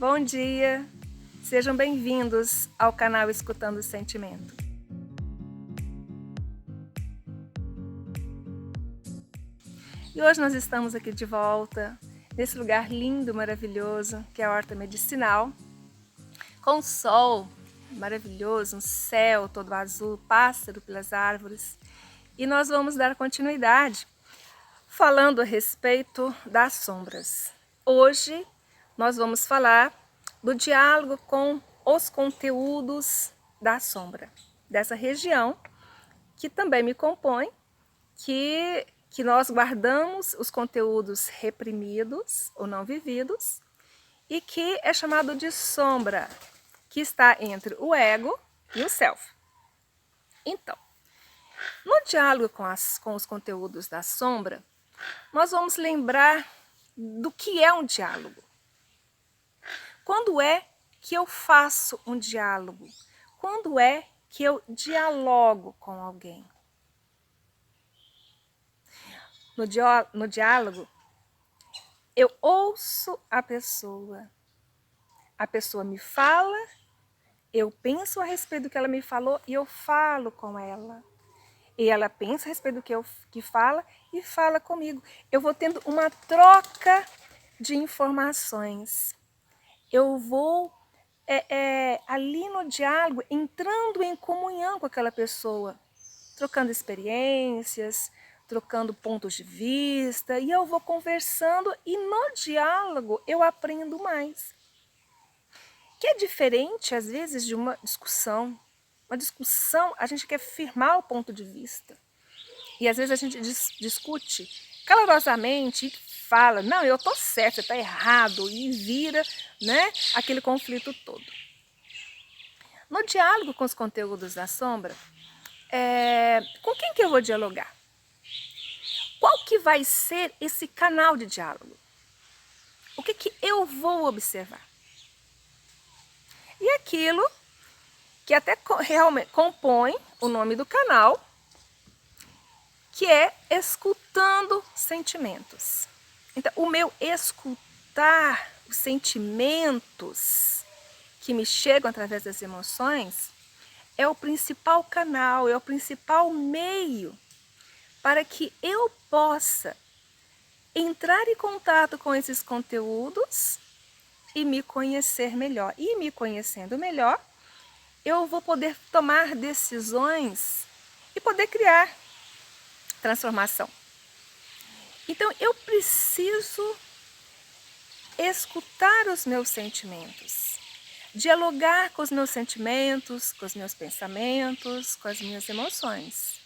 Bom dia! Sejam bem-vindos ao canal Escutando o Sentimento. E hoje nós estamos aqui de volta, nesse lugar lindo, maravilhoso, que é a Horta Medicinal, com o sol maravilhoso, um céu todo azul, pássaro pelas árvores. E nós vamos dar continuidade falando a respeito das sombras. Hoje nós vamos falar do diálogo com os conteúdos da sombra, dessa região que também me compõe, que nós guardamos os conteúdos reprimidos ou não vividos e que é chamado de sombra, que está entre o ego e o self. Então, no diálogo com os conteúdos da sombra, nós vamos lembrar do que é um diálogo. Quando é que eu faço um diálogo? Quando é que eu dialogo com alguém? No diálogo, eu ouço a pessoa me fala, eu penso a respeito do que ela me falou e eu falo com ela. E ela pensa a respeito do que fala e fala comigo. Eu vou tendo uma troca de informações. Eu vou ali no diálogo entrando em comunhão com aquela pessoa, trocando experiências, trocando pontos de vista, e eu vou conversando e no diálogo eu aprendo mais. Que é diferente, às vezes, de uma discussão. Uma discussão, a gente quer firmar o ponto de vista. E às vezes a gente discute calorosamente e fala, não, eu tô certo, você está errado, e vira, né, aquele conflito todo. No diálogo com os conteúdos da sombra, com quem que eu vou dialogar? Qual que vai ser esse canal de diálogo? O que eu vou observar? E aquilo que até realmente compõe o nome do canal, que é escutando sentimentos. Então, o meu escutar os sentimentos que me chegam através das emoções é o principal canal, é o principal meio para que eu possa entrar em contato com esses conteúdos e me conhecer melhor. E me conhecendo melhor, eu vou poder tomar decisões e poder criar transformação. Então, eu preciso escutar os meus sentimentos, dialogar com os meus sentimentos, com os meus pensamentos, com as minhas emoções.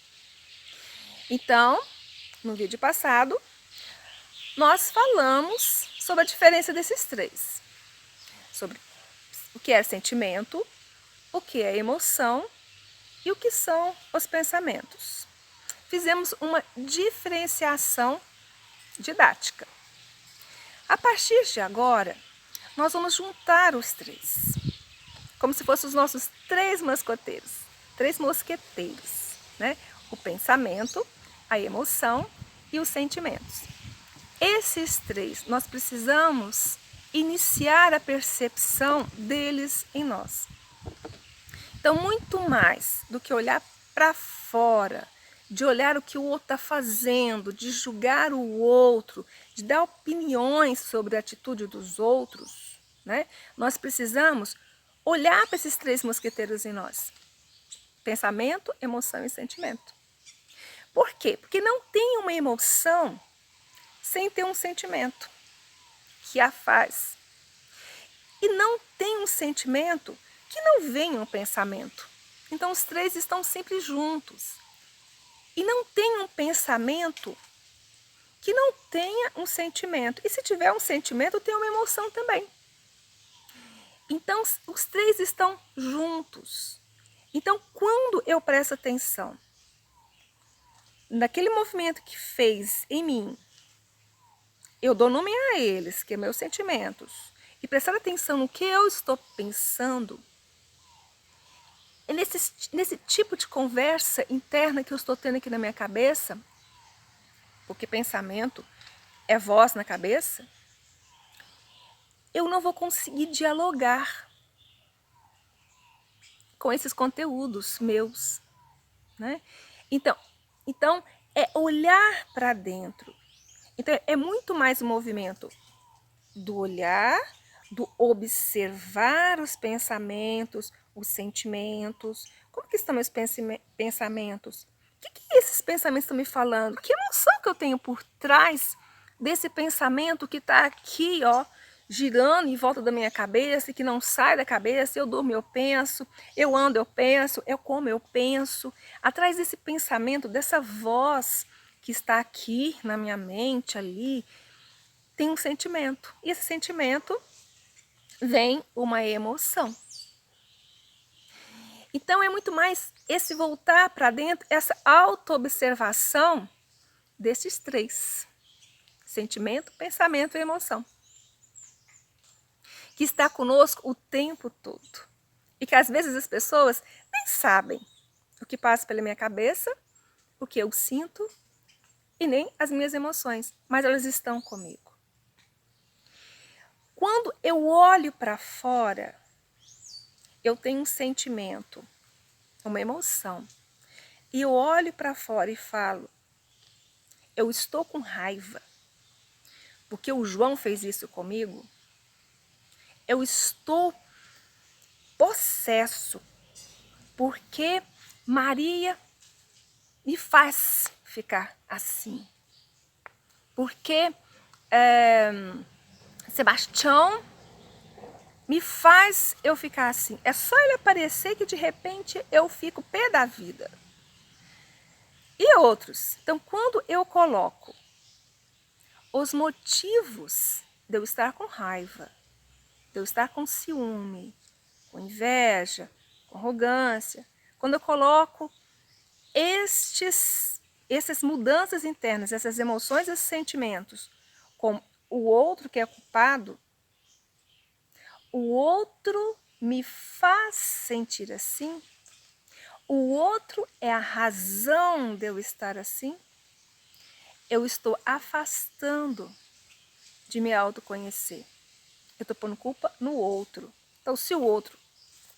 Então, no vídeo passado, nós falamos sobre a diferença desses três. Sobre o que é sentimento, o que é emoção e o que são os pensamentos. Fizemos uma diferenciação didática. A partir de agora, nós vamos juntar os três, como se fossem os nossos três mosqueteiros, né? O pensamento, a emoção e os sentimentos. Esses três, nós precisamos iniciar a percepção deles em nós. Então, muito mais do que olhar para fora, de olhar o que o outro está fazendo, de julgar o outro, de dar opiniões sobre a atitude dos outros, né? Nós precisamos olhar para esses três mosqueteiros em nós. Pensamento, emoção e sentimento. Por quê? Porque não tem uma emoção sem ter um sentimento que a faz. E não tem um sentimento que não venha um pensamento. Então os três estão sempre juntos. E não tem um pensamento que não tenha um sentimento. E se tiver um sentimento, tem uma emoção também. Então os três estão juntos. Então quando eu presto atenção naquele movimento que fez em mim, eu dou nome a eles, que é meus sentimentos, e prestar atenção no que eu estou pensando, é nesse tipo de conversa interna que eu estou tendo aqui na minha cabeça, porque pensamento é voz na cabeça, eu não vou conseguir dialogar com esses conteúdos meus, né? Então é olhar para dentro. Então é muito mais o movimento do olhar, do observar os pensamentos, os sentimentos. Como que estão meus pensamentos? O que esses pensamentos estão me falando? Que emoção que eu tenho por trás desse pensamento que está aqui, ó, girando em volta da minha cabeça e que não sai da cabeça? Eu durmo, eu penso, eu ando, eu penso, eu como, eu penso. Atrás desse pensamento, dessa voz que está aqui na minha mente, ali, tem um sentimento. E esse sentimento vem uma emoção. Então é muito mais esse voltar para dentro, essa autoobservação desses três: sentimento, pensamento e emoção, que está conosco o tempo todo. E que às vezes as pessoas nem sabem o que passa pela minha cabeça, o que eu sinto e nem as minhas emoções, mas elas estão comigo. Quando eu olho para fora, eu tenho um sentimento, uma emoção, e eu olho para fora e falo, eu estou com raiva, porque o João fez isso comigo. Eu estou possesso, porque Maria me faz ficar assim. Porque Sebastião me faz eu ficar assim. É só ele aparecer que de repente eu fico pé da vida. E outros. Então, quando eu coloco os motivos de eu estar com raiva, de eu estar com ciúme, com inveja, com arrogância, quando eu coloco essas mudanças internas, essas emoções, esses sentimentos, com o outro que é culpado, o outro me faz sentir assim, o outro é a razão de eu estar assim, eu estou afastando de me autoconhecer. Eu estou pondo culpa no outro. Então, se o outro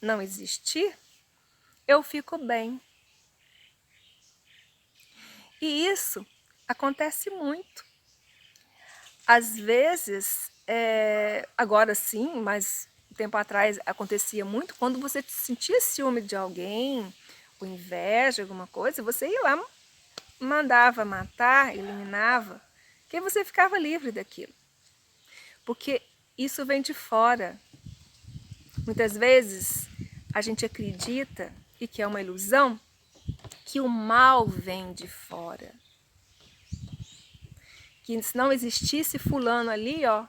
não existir, eu fico bem. E isso acontece muito. Às vezes, agora sim, mas um tempo atrás acontecia muito, quando você sentia ciúme de alguém, ou inveja, alguma coisa, você ia lá, mandava matar, eliminava, que você ficava livre daquilo. Porque isso vem de fora. Muitas vezes a gente acredita, e que é uma ilusão, que o mal vem de fora. Que se não existisse fulano ali, ó,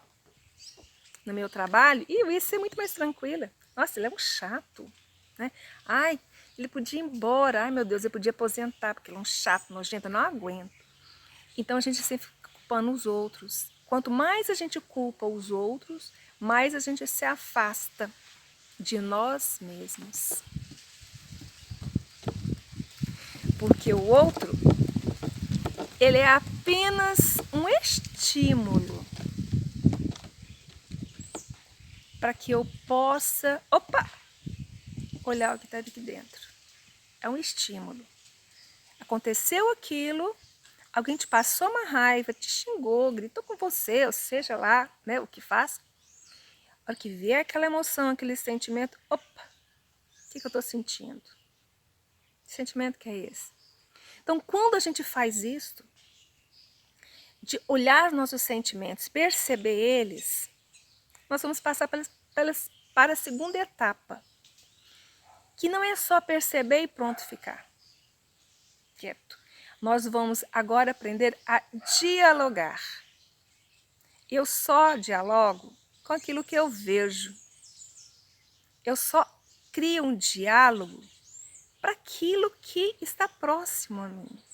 no meu trabalho, eu ia ser muito mais tranquila. Nossa, ele é um chato, né? Ai, ele podia ir embora. Ai, meu Deus, eu podia aposentar, porque ele é um chato, nojento, eu não aguento. Então a gente sempre fica culpando os outros. Quanto mais a gente culpa os outros, mais a gente se afasta de nós mesmos. Porque o outro, ele é apenas um estímulo para que eu possa, olhar o que está aqui dentro. É um estímulo. Aconteceu aquilo, alguém te passou uma raiva, te xingou, gritou com você, ou seja lá, né, o que faz. A hora que vier aquela emoção, aquele sentimento, o que eu estou sentindo? Que sentimento que é esse? Então, quando a gente faz isso, de olhar nossos sentimentos, perceber eles, nós vamos passar para a segunda etapa, que não é só perceber e pronto, ficar quieto. Nós vamos agora aprender a dialogar. Eu só dialogo com aquilo que eu vejo. Eu só crio um diálogo para aquilo que está próximo a mim.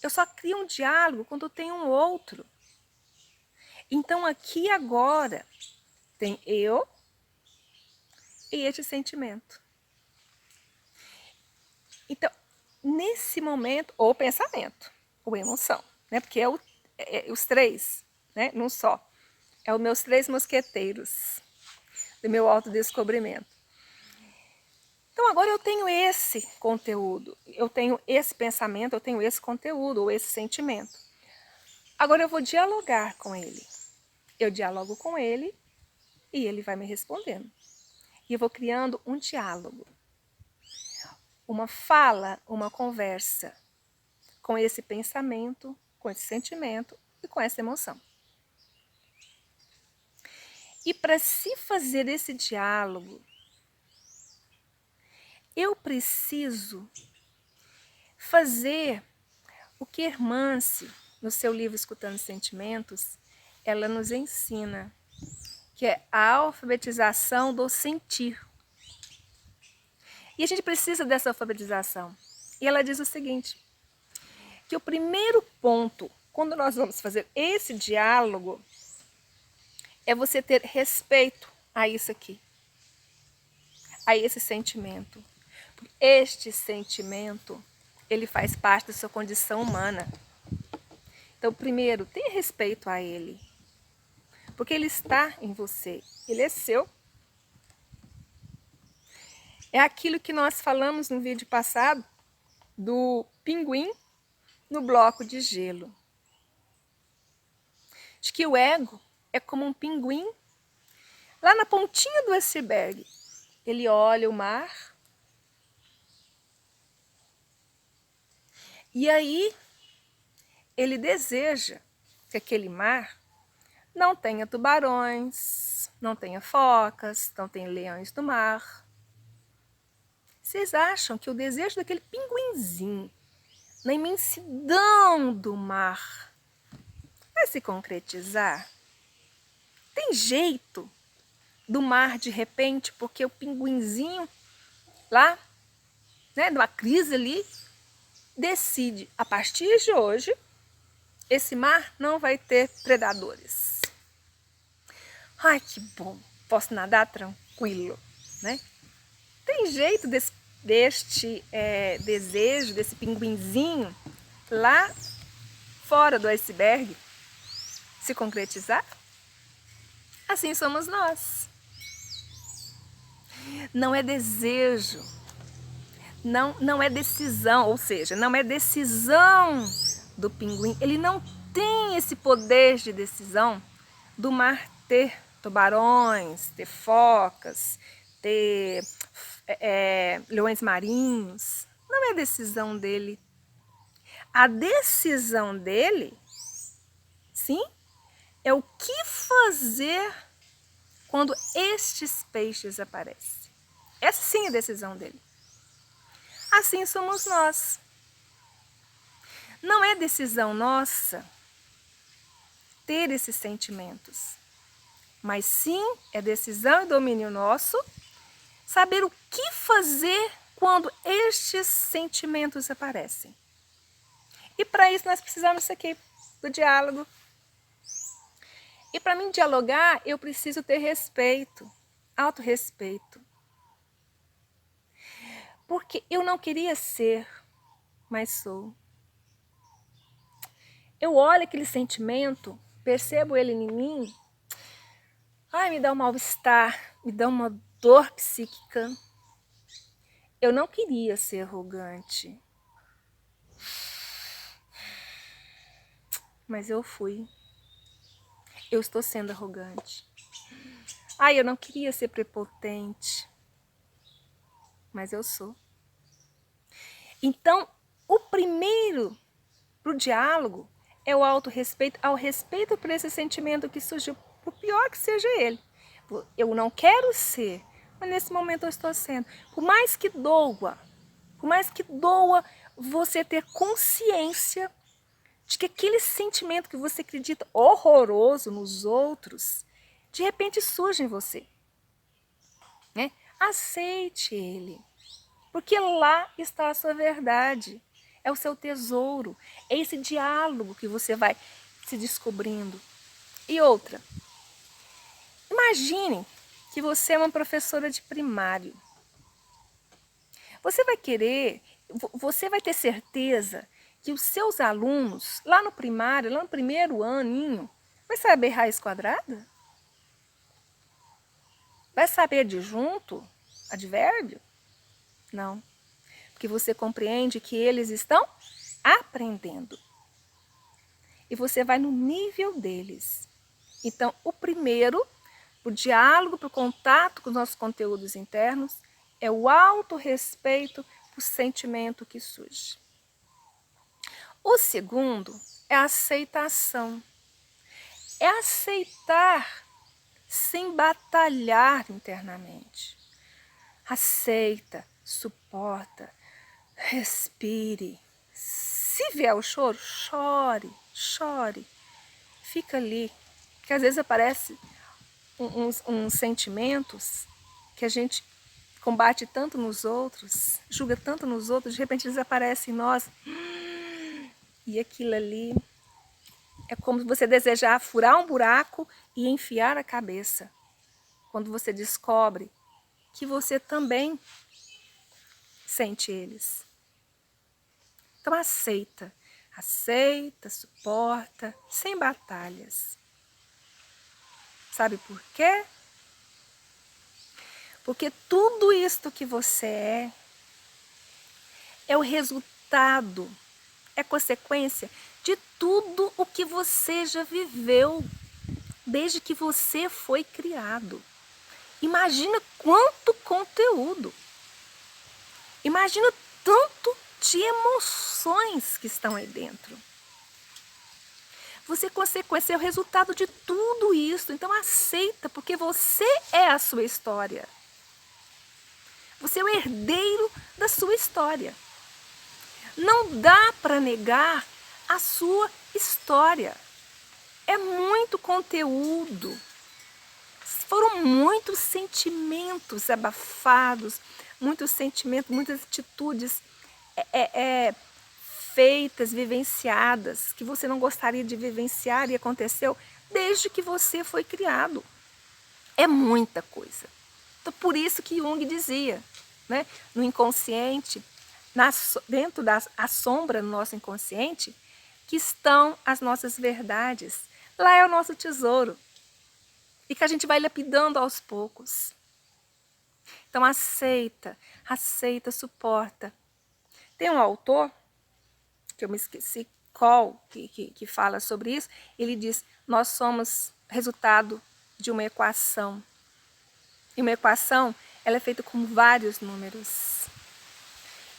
Eu só crio um diálogo quando tem um outro. Então, aqui agora, tem eu e este sentimento. Então, nesse momento, ou pensamento, ou emoção, né? Porque os três, né? Num só. É os meus 3 mosqueteiros do meu autodescobrimento. Então agora eu tenho esse conteúdo, eu tenho esse pensamento, eu tenho esse conteúdo ou esse sentimento. Agora eu vou dialogar com ele. Eu dialogo com ele e ele vai me respondendo. E eu vou criando um diálogo, uma fala, uma conversa com esse pensamento, com esse sentimento e com essa emoção. E para se fazer esse diálogo, eu preciso fazer o que Hermance, no seu livro Escutando Sentimentos, ela nos ensina, que é a alfabetização do sentir. E a gente precisa dessa alfabetização. E ela diz o seguinte, que o primeiro ponto, quando nós vamos fazer esse diálogo, é você ter respeito a isso aqui, a esse sentimento. Este sentimento, ele faz parte da sua condição humana. Então, primeiro, tenha respeito a ele, porque ele está em você, ele é seu. É aquilo que nós falamos no vídeo passado, do pinguim no bloco de gelo. De que o ego é como um pinguim lá na pontinha do iceberg. Ele olha o mar e aí ele deseja que aquele mar não tenha tubarões, não tenha focas, não tenha leões do mar. Vocês acham que o desejo daquele pinguinzinho na imensidão do mar vai se concretizar? Tem jeito do mar de repente, porque o pinguinzinho lá, né, numa crise ali, decide, a partir de hoje, esse mar não vai ter predadores. Ai, que bom, posso nadar tranquilo, né? Tem jeito deste desejo, desse pinguinzinho lá fora do iceberg se concretizar? Assim somos nós. Não é desejo, não é decisão, ou seja, não é decisão do pinguim. Ele não tem esse poder de decisão do mar ter tubarões, ter focas, ter leões marinhos. Não é decisão dele. A decisão dele, sim, é o que fazer quando estes peixes aparecem. Essa sim é a decisão dele. Assim somos nós. Não é decisão nossa ter esses sentimentos, mas sim é decisão e domínio nosso saber o que fazer quando estes sentimentos aparecem. E para isso nós precisamos disso aqui, do diálogo. E para mim dialogar, eu preciso ter respeito, autorrespeito. Porque eu não queria ser, mas sou. Eu olho aquele sentimento, percebo ele em mim, ai, me dá um mal-estar, me dá uma dor psíquica. Eu não queria ser arrogante, mas eu fui. Eu estou sendo arrogante. Ai, eu não queria ser prepotente, mas eu sou. Então, o primeiro para o diálogo é o autorrespeito, ao respeito por esse sentimento que surgiu, por pior que seja ele. Eu não quero ser, mas nesse momento eu estou sendo. Por mais que doa você ter consciência de que aquele sentimento que você acredita horroroso nos outros, de repente surge em você. Né? Aceite ele, porque lá está a sua verdade, é o seu tesouro, é esse diálogo que você vai se descobrindo. E outra, imagine que você é uma professora de primário. Você vai ter certeza que os seus alunos, lá no primário, lá no primeiro aninho, vai saber raiz quadrada? Vai saber de junto? Advérbio? Não. Porque você compreende que eles estão aprendendo. E você vai no nível deles. Então, o primeiro, o diálogo, para o contato com os nossos conteúdos internos, é o autorrespeito, o sentimento que surge. O segundo é a aceitação. É aceitar sem batalhar internamente. Aceita, suporta, respire. Se vier o choro, chore, chore. Fica ali. Porque às vezes aparecem uns sentimentos que a gente combate tanto nos outros, julga tanto nos outros, de repente eles aparecem em nós. E aquilo ali é como você desejar furar um buraco e enfiar a cabeça. Quando você descobre que você também sente eles. Então aceita, suporta, sem batalhas. Sabe por quê? Porque tudo isto que você é o resultado, é consequência de tudo o que você já viveu desde que você foi criado. Imagina quanto conteúdo. Imagina tanto de emoções que estão aí dentro. Você é consequência, é o resultado de tudo isso. Então aceita, porque você é a sua história. Você é o herdeiro da sua história. Não dá para negar a sua história. É muito conteúdo. Foram muitos sentimentos abafados, muitos sentimentos, muitas atitudes feitas, vivenciadas, que você não gostaria de vivenciar e aconteceu desde que você foi criado. É muita coisa. Então, por isso que Jung dizia, né, no inconsciente, dentro da sombra do nosso inconsciente, que estão as nossas verdades. Lá é o nosso tesouro. E que a gente vai lapidando aos poucos. Então aceita, suporta. Tem um autor, que eu me esqueci qual, que fala sobre isso, ele diz, nós somos resultado de uma equação. E uma equação, ela é feita com vários números.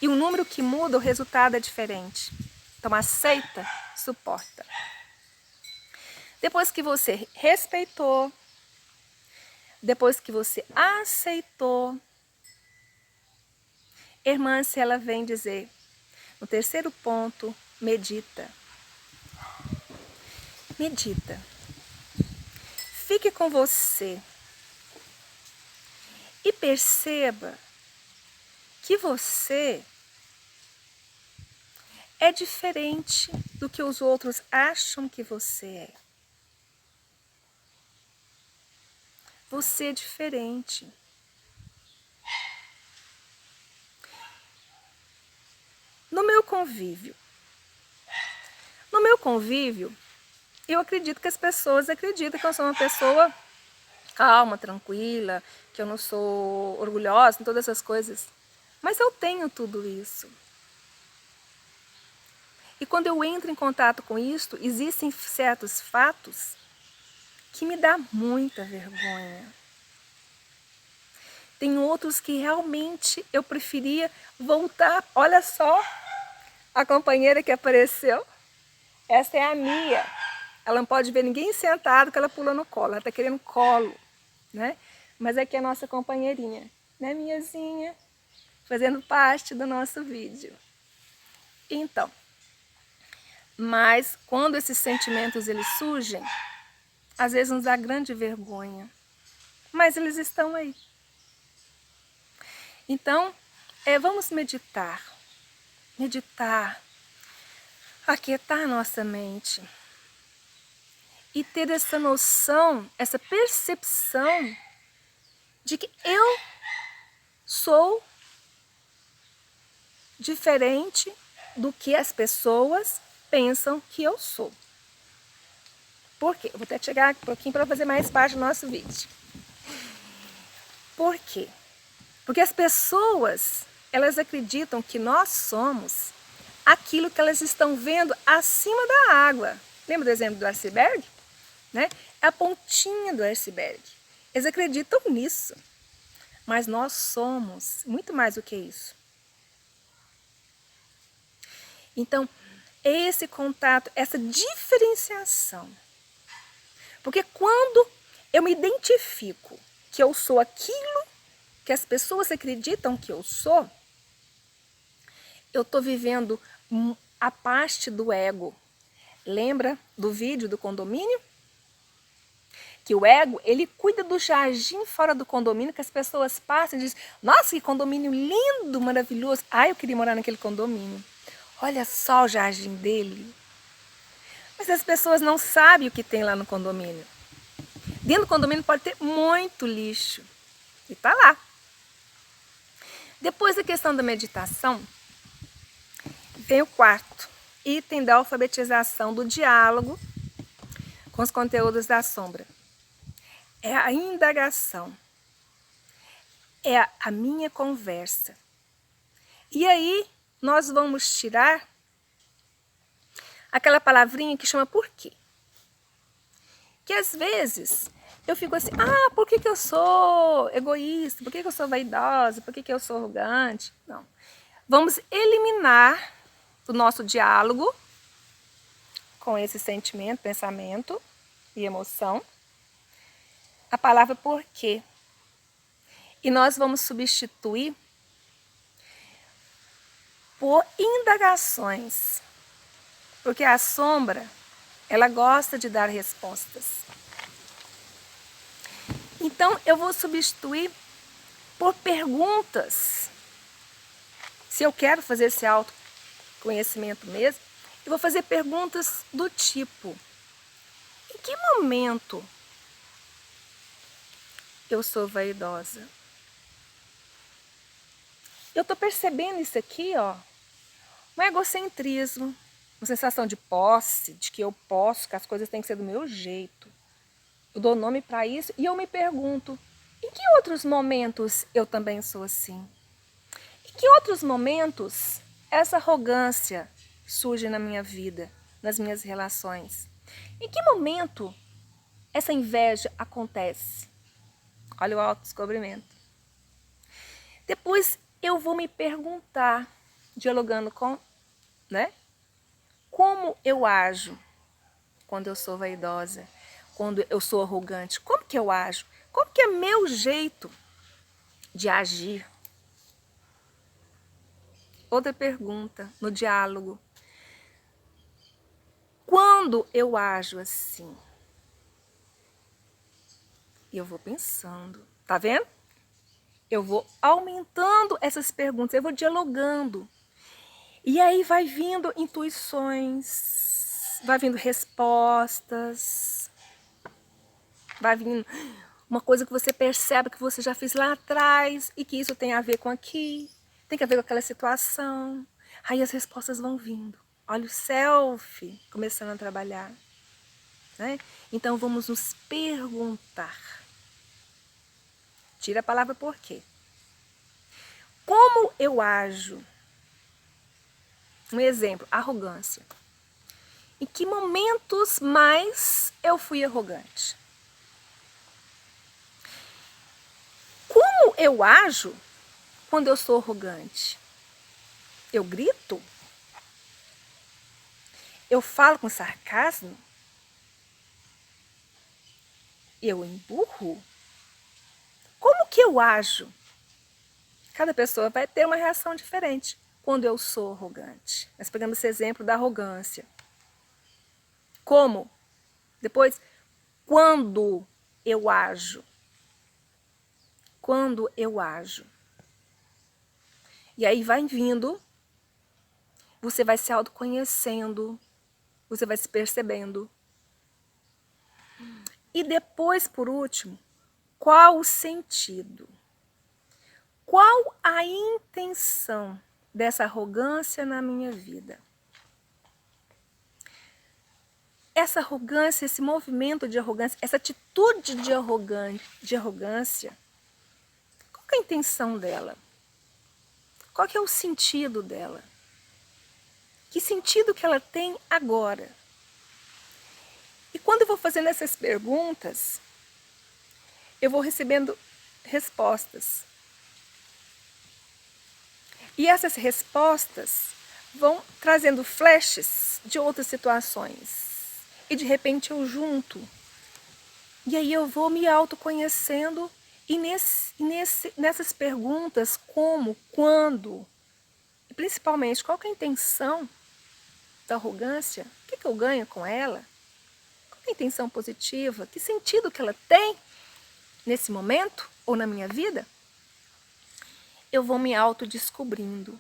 E o número que muda, o resultado é diferente. Então aceita, suporta. Depois que você respeitou, depois que você aceitou, irmã, se ela vem dizer, no terceiro ponto, medita. Medita. Fique com você e perceba que você é diferente do que os outros acham que você é. Você é diferente. No meu convívio, eu acredito que as pessoas acreditam que eu sou uma pessoa calma, tranquila, que eu não sou orgulhosa, todas essas coisas. Mas eu tenho tudo isso. E quando eu entro em contato com isto, existem certos fatos que me dá muita vergonha. Tem outros que realmente eu preferia voltar. Olha só a companheira que apareceu. Essa é a Mia. Ela não pode ver ninguém sentado que ela pula no colo. Ela está querendo colo, né? Mas aqui é a nossa companheirinha, né, Miazinha? Fazendo parte do nosso vídeo. Então, mas quando esses sentimentos eles surgem, às vezes nos dá grande vergonha. Mas eles estão aí. Então, vamos meditar. Meditar. Aquietar nossa mente. E ter essa noção, essa percepção de que eu sou diferente do que as pessoas pensam que eu sou. Por quê? Eu vou até chegar um pouquinho para fazer mais parte do nosso vídeo. Por quê? Porque as pessoas, elas acreditam que nós somos aquilo que elas estão vendo acima da água. Lembra do exemplo do iceberg? Né? É a pontinha do iceberg. Eles acreditam nisso. Mas nós somos muito mais do que isso. Então, esse contato, essa diferenciação. Porque quando eu me identifico que eu sou aquilo que as pessoas acreditam que eu sou, eu estou vivendo a parte do ego. Lembra do vídeo do condomínio? Que o ego, ele cuida do jardim fora do condomínio, que as pessoas passam e dizem, nossa, que condomínio lindo, maravilhoso. Ai, eu queria morar naquele condomínio. Olha só o jardim dele. Mas as pessoas não sabem o que tem lá no condomínio. Dentro do condomínio pode ter muito lixo. E tá lá. Depois da questão da meditação, vem o quarto item da alfabetização do diálogo com os conteúdos da sombra. É a indagação. É a minha conversa. E aí nós vamos tirar aquela palavrinha que chama por quê. Que às vezes eu fico assim, por que eu sou egoísta? Por que eu sou vaidosa? Por que eu sou arrogante? Não. Vamos eliminar do nosso diálogo com esse sentimento, pensamento e emoção a palavra por quê. E nós vamos substituir por indagações. Porque a sombra, ela gosta de dar respostas. Então, eu vou substituir por perguntas. Se eu quero fazer esse autoconhecimento mesmo, eu vou fazer perguntas do tipo: em que momento eu sou vaidosa? Eu estou percebendo isso aqui, ó, um egocentrismo, uma sensação de posse, de que eu posso, que as coisas têm que ser do meu jeito. Eu dou nome para isso e eu me pergunto, em que outros momentos eu também sou assim? Em que outros momentos essa arrogância surge na minha vida, nas minhas relações? Em que momento essa inveja acontece? Olha o autodescobrimento. Depois eu vou me perguntar, dialogando com, né? Como eu ajo quando eu sou vaidosa, quando eu sou arrogante? Como que eu ajo? Como que é meu jeito de agir? Outra pergunta no diálogo. Quando eu ajo assim? E eu vou pensando, tá vendo? Eu vou aumentando essas perguntas, eu vou dialogando. E aí vai vindo intuições, vai vindo respostas, vai vindo uma coisa que você percebe que você já fez lá atrás e que isso tem a ver com aqui, tem a ver com aquela situação. Aí as respostas vão vindo. Olha o self começando a trabalhar. Né? Então vamos nos perguntar. Tira a palavra por quê. Como eu ajo? Um exemplo, arrogância. Em que momentos mais eu fui arrogante? Como eu ajo quando eu sou arrogante? Eu grito? Eu falo com sarcasmo? Eu emburro? Como que eu ajo? Cada pessoa vai ter uma reação diferente quando eu sou arrogante. Nós pegamos esse exemplo da arrogância. Como? Depois, quando eu ajo? Quando eu ajo? E aí vai vindo, você vai se autoconhecendo, você vai se percebendo. E depois, por último, qual o sentido? Qual a intenção dessa arrogância na minha vida? Essa arrogância, esse movimento de arrogância, essa atitude de arrogância, que é a intenção dela? Qual que é o sentido dela? Que sentido que ela tem agora? E quando eu vou fazendo essas perguntas, eu vou recebendo respostas. E essas respostas vão trazendo flashes de outras situações. E de repente eu junto. E aí eu vou me autoconhecendo e nessas perguntas, como, quando, e principalmente qual que é a intenção da arrogância, o que eu ganho com ela, qual é a intenção positiva, que sentido que ela tem nesse momento ou na minha vida, eu vou me autodescobrindo.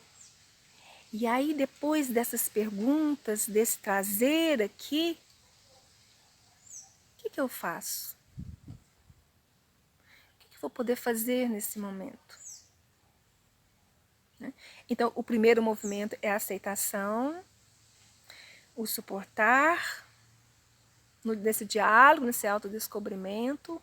E aí depois dessas perguntas, desse trazer aqui, o que eu faço? O que eu vou poder fazer nesse momento? Então, o primeiro movimento é a aceitação, o suportar, nesse diálogo, nesse autodescobrimento.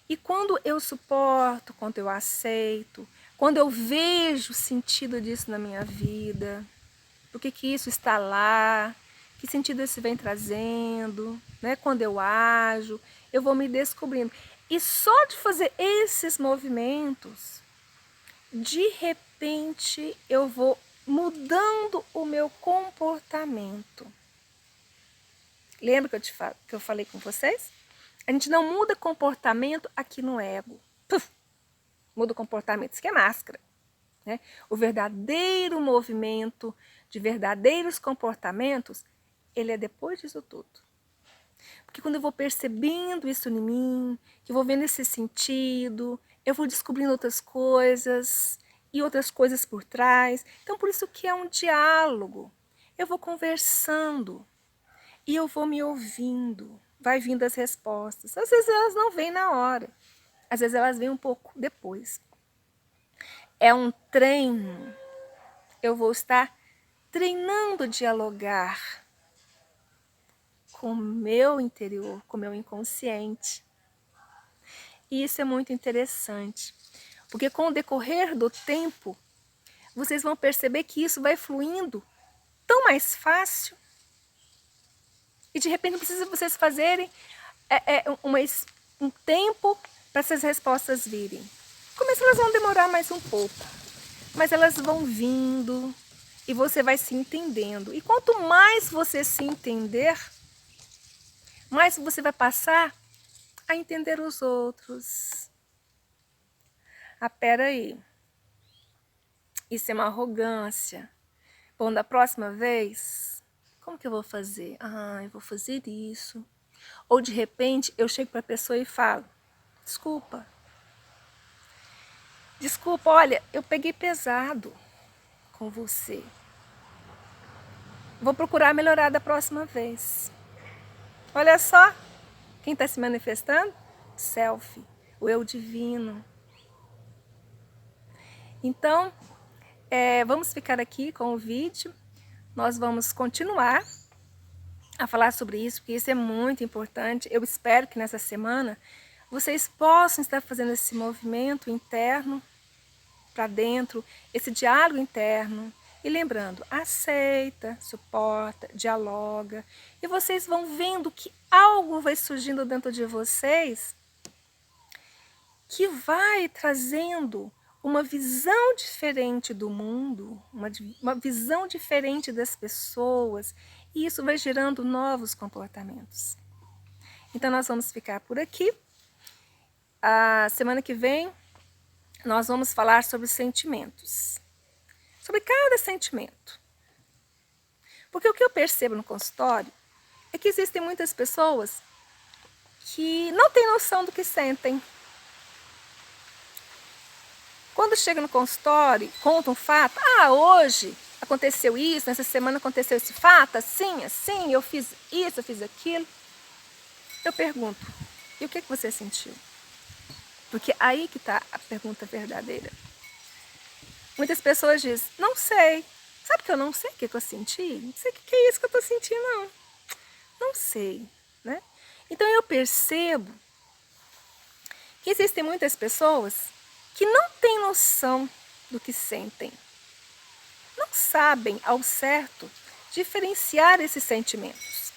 E quando eu suporto, quando eu aceito, quando eu vejo o sentido disso na minha vida, por que isso está lá, que sentido isso vem trazendo, né? Quando eu ajo, eu vou me descobrindo. E só de fazer esses movimentos, de repente eu vou mudando o meu comportamento. Lembra que eu falei com vocês? A gente não muda comportamento aqui no ego. Puf, muda o comportamento, isso que é máscara. Né? O verdadeiro movimento de verdadeiros comportamentos, ele é depois disso tudo. Porque quando eu vou percebendo isso em mim, que eu vou vendo esse sentido, eu vou descobrindo outras coisas e outras coisas por trás. Então, por isso que é um diálogo. Eu vou conversando e eu vou me ouvindo. Vai vindo as respostas. Às vezes elas não vêm na hora. Às vezes elas vêm um pouco depois. É um treino. Eu vou estar treinando dialogar com o meu interior, com o meu inconsciente. E isso é muito interessante, porque com o decorrer do tempo, vocês vão perceber que isso vai fluindo tão mais fácil. E de repente não precisa vocês fazerem um tempo para essas respostas virem. Começa, elas vão demorar mais um pouco, mas elas vão vindo e você vai se entendendo. E quanto mais você se entender, mais você vai passar a entender os outros. Ah, peraí, isso é uma arrogância. Bom, da próxima vez, como que eu vou fazer? Ah, eu vou fazer isso. Ou de repente eu chego para a pessoa e falo, desculpa, olha, eu peguei pesado com você. Vou procurar melhorar da próxima vez. Olha só, quem está se manifestando? Self, o eu divino. Então, vamos ficar aqui com o vídeo. Nós vamos continuar a falar sobre isso, porque isso é muito importante. Eu espero que nessa semana vocês possam estar fazendo esse movimento interno para dentro, esse diálogo interno. E lembrando, aceita, suporta, dialoga. E vocês vão vendo que algo vai surgindo dentro de vocês que vai trazendo uma visão diferente do mundo, uma visão diferente das pessoas, e isso vai gerando novos comportamentos. Então nós vamos ficar por aqui. A semana que vem nós vamos falar sobre sentimentos, sobre cada sentimento. Porque o que eu percebo no consultório é que existem muitas pessoas que não têm noção do que sentem. Quando chega no consultório, conta um fato, hoje aconteceu isso, nessa semana aconteceu esse fato, assim, eu fiz isso, eu fiz aquilo. Eu pergunto, e o que você sentiu? Porque aí que está a pergunta verdadeira. Muitas pessoas dizem, não sei. Sabe que eu não sei o que eu senti? Não sei o que é isso que eu estou sentindo, não. Não sei, né? Então eu percebo que existem muitas pessoas que não têm noção do que sentem. Não sabem ao certo diferenciar esses sentimentos.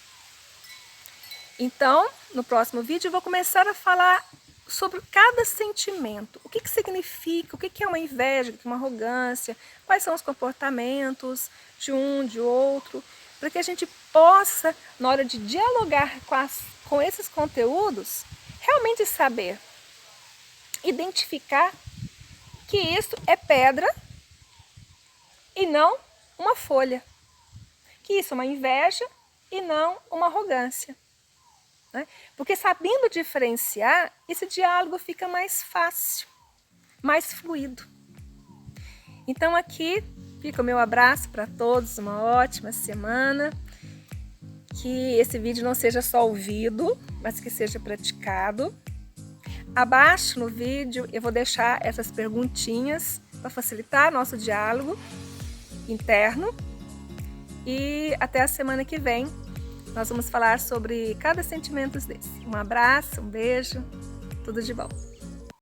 Então, no próximo vídeo eu vou começar a falar sobre cada sentimento. O que significa, o que é uma inveja, o que é uma arrogância, quais são os comportamentos de um, de outro, para que a gente possa, na hora de dialogar com esses conteúdos, realmente saber identificar que isso é pedra e não uma folha. Que isso é uma inveja e não uma arrogância. Né? Porque sabendo diferenciar, esse diálogo fica mais fácil, mais fluido. Então aqui fica o meu abraço para todos, uma ótima semana. Que esse vídeo não seja só ouvido, mas que seja praticado. Abaixo no vídeo eu vou deixar essas perguntinhas para facilitar nosso diálogo interno. E até a semana que vem nós vamos falar sobre cada sentimento desse. Um abraço, um beijo, tudo de bom.